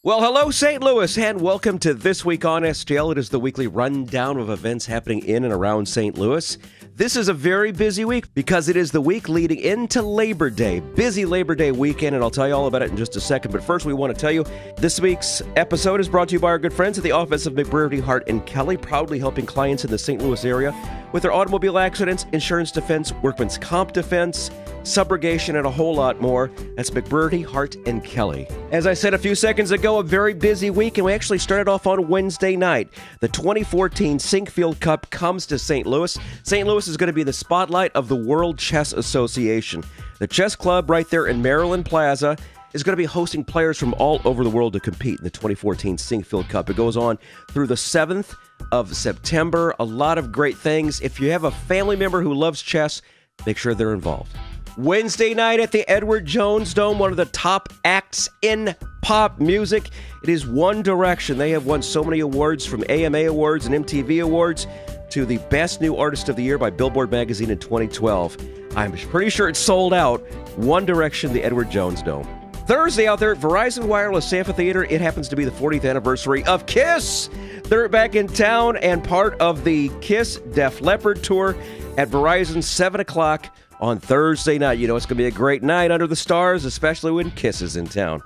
Well, hello, St. Louis, and welcome to This Week on STL. It is the weekly rundown of events happening in and around St. Louis. This is a very busy week because it is the week leading into Labor Day. Busy Labor Day weekend, and I'll tell you all about it in just a second. But first, we want to tell you this week's episode is brought to you by our good friends at the office of McBrearty, Hart & Kelly, proudly helping clients in the St. Louis area with their automobile accidents, insurance defense, workman's comp defense, subrogation, and a whole lot more. That's McBrearty, Hart & Kelly. As I said a few seconds ago, a very busy week, and we actually started off on Wednesday night. The 2014 Sinkfield Cup comes to St. Louis. St. Louis is going to be the spotlight of the World Chess Association. The chess club right there in Maryland Plaza is going to be hosting players from all over the world to compete in the 2014 Sinkfield Cup. It goes on through the 7th of September. A lot of great things. If you have a family member who loves chess, make sure they're involved. Wednesday night at the Edward Jones Dome, one of the top acts in pop music. It is One Direction. They have won so many awards, from AMA Awards and MTV Awards to the Best New Artist of the Year by Billboard Magazine in 2012. I'm pretty sure it's sold out. One Direction, the Edward Jones Dome. Thursday out there at Verizon Wireless Amphitheater, it happens to be the 40th anniversary of KISS. They're back in town and part of the KISS Def Leppard tour at Verizon, 7 o'clock on Thursday night. You know it's going to be a great night under the stars, especially when KISS is in town.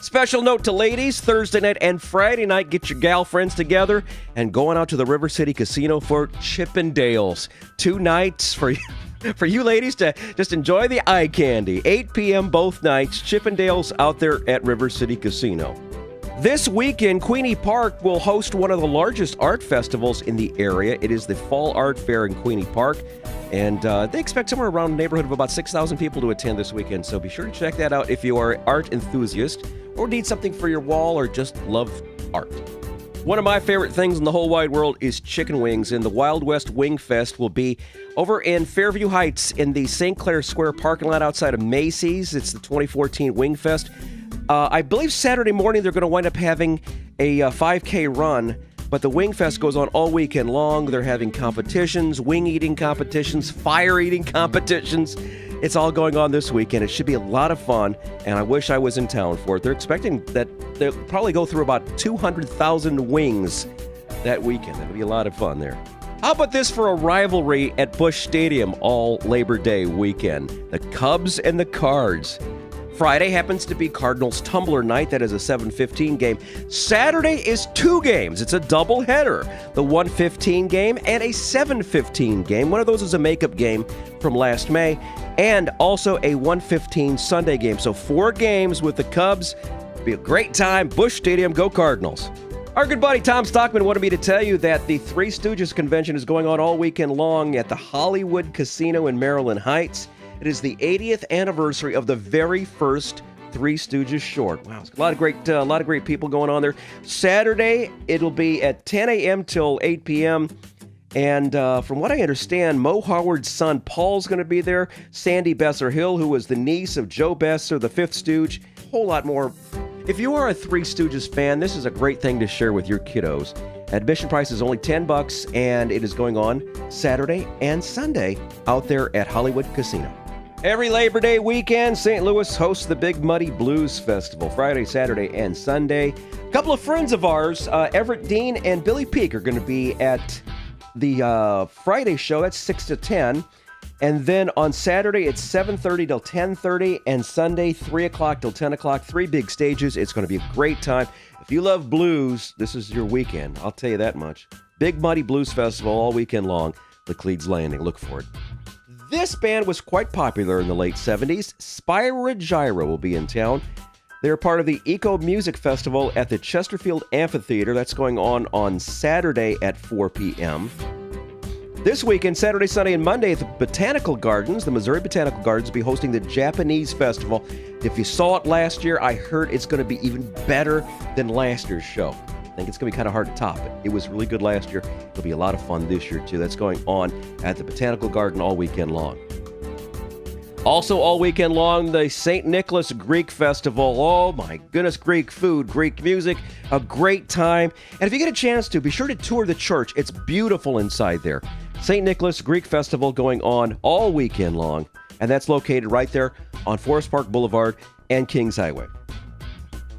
Special note to ladies, Thursday night and Friday night, get your gal friends together and going out to the River City Casino for Chippendales. 2 nights for you ladies to just enjoy the eye candy. 8 p.m. both nights, Chippendales out there at River City Casino. This weekend, QUEENY Park will host one of the largest art festivals in the area. It is the Fall Art Fair in QUEENY Park, and they expect somewhere around the neighborhood of about 6,000 people to attend this weekend, so be sure to check that out if you are an art enthusiast or need something for your wall or just love art. One of my favorite things in the whole wide world is chicken wings, and the Wild West Wing Fest will be over in Fairview Heights in the St. Clair Square parking lot outside of Macy's. It's the 2014 Wing Fest. I believe Saturday morning they're going to wind up having a 5K run, but the Wing Fest goes on all weekend long. They're having competitions, wing eating competitions, fire eating competitions. It's all going on this weekend. It should be a lot of fun, and I wish I was in town for it. They're expecting that they'll probably go through about 200,000 wings that weekend. That'll be a lot of fun there. How about this for a rivalry at Busch Stadium all Labor Day weekend? The Cubs and the Cards. Friday happens to be Cardinals Tumbler night. That is a 7:15 game. Saturday is 2 games. It's a doubleheader. The 1:15 game and a 7:15 game. One of those is a makeup game from last May, and also a 1:15 Sunday game. So 4 games with the Cubs. Be a great time. Busch Stadium, go Cardinals. Our good buddy Tom Stockman wanted me to tell you that the Three Stooges convention is going on all weekend long at the Hollywood Casino in Maryland Heights. It is the 80th anniversary of the very first Three Stooges short. Wow, it's a lot of great people going on there. Saturday, it'll be at 10 a.m. till 8 p.m. And from what I understand, Mo Howard's son Paul's going to be there. Sandy Besser-Hill, who was the niece of Joe Besser, the fifth Stooge. A whole lot more. If you are a Three Stooges fan, this is a great thing to share with your kiddos. Admission price is only $10, and it is going on Saturday and Sunday out there at Hollywood Casino. Every Labor Day weekend, St. Louis hosts the Big Muddy Blues Festival, Friday, Saturday, and Sunday. A couple of friends of ours, Everett Dean and Billy Peak, are going to be at the Friday show. That's 6 to 10. And then on Saturday, it's 7:30 till 10:30, and Sunday, 3 o'clock till 10 o'clock. 3 big stages. It's going to be a great time. If you love blues, this is your weekend. I'll tell you that much. Big Muddy Blues Festival all weekend long. Laclede's Landing. Look for it. This band was quite popular in the late 70s. Spyra Gyra will be in town. They're part of the Eco Music Festival at the Chesterfield Amphitheater. That's going on Saturday at 4 p.m. This weekend, Saturday, Sunday, and Monday at the Botanical Gardens, the Missouri Botanical Gardens, will be hosting the Japanese Festival. If you saw it last year, I heard it's going to be even better than last year's show. I think it's going to be kind of hard to top it. It was really good last year. It'll be a lot of fun this year, too. That's going on at the Botanical Garden all weekend long. Also all weekend long, the St. Nicholas Greek Festival. Oh my goodness, Greek food, Greek music, a great time. And if you get a chance to, be sure to tour the church. It's beautiful inside there. St. Nicholas Greek Festival going on all weekend long, and that's located right there on Forest Park Boulevard and Kings Highway.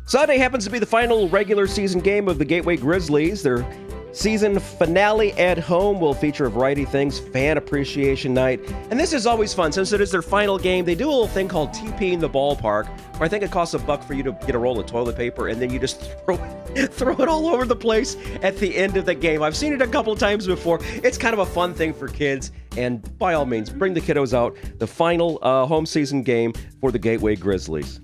Sunday happens to be the final regular season game of the Gateway Grizzlies. Their season finale at home will feature a variety of things, fan appreciation night. And this is always fun. Since it is their final game, they do a little thing called TPing the ballpark, where I think it costs $1 for you to get a roll of toilet paper, and then you just throw it all over the place at the end of the game. I've seen it a couple times before. It's kind of a fun thing for kids. And by all means, bring the kiddos out. The final home season game for the Gateway Grizzlies.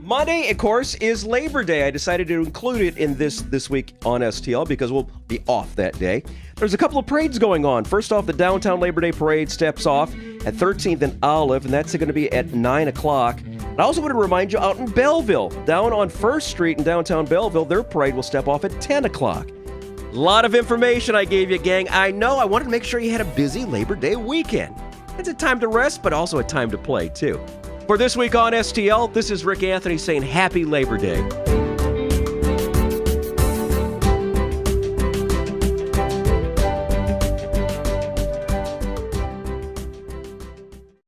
Monday, of course, is Labor Day. I decided to include it in this week on STL because we'll be off that day. There's a couple of parades going on. First off, the downtown Labor Day parade steps off at 13th and Olive, and that's going to be at 9 o'clock. I also want to remind you, out in Belleville, down on 1st Street in downtown Belleville, their parade will step off at 10 o'clock. A lot of information I gave you, gang. I know. I wanted to make sure you had a busy Labor Day weekend. It's a time to rest, but also a time to play, too. For this week on STL, this is Rick Anthony saying Happy Labor Day.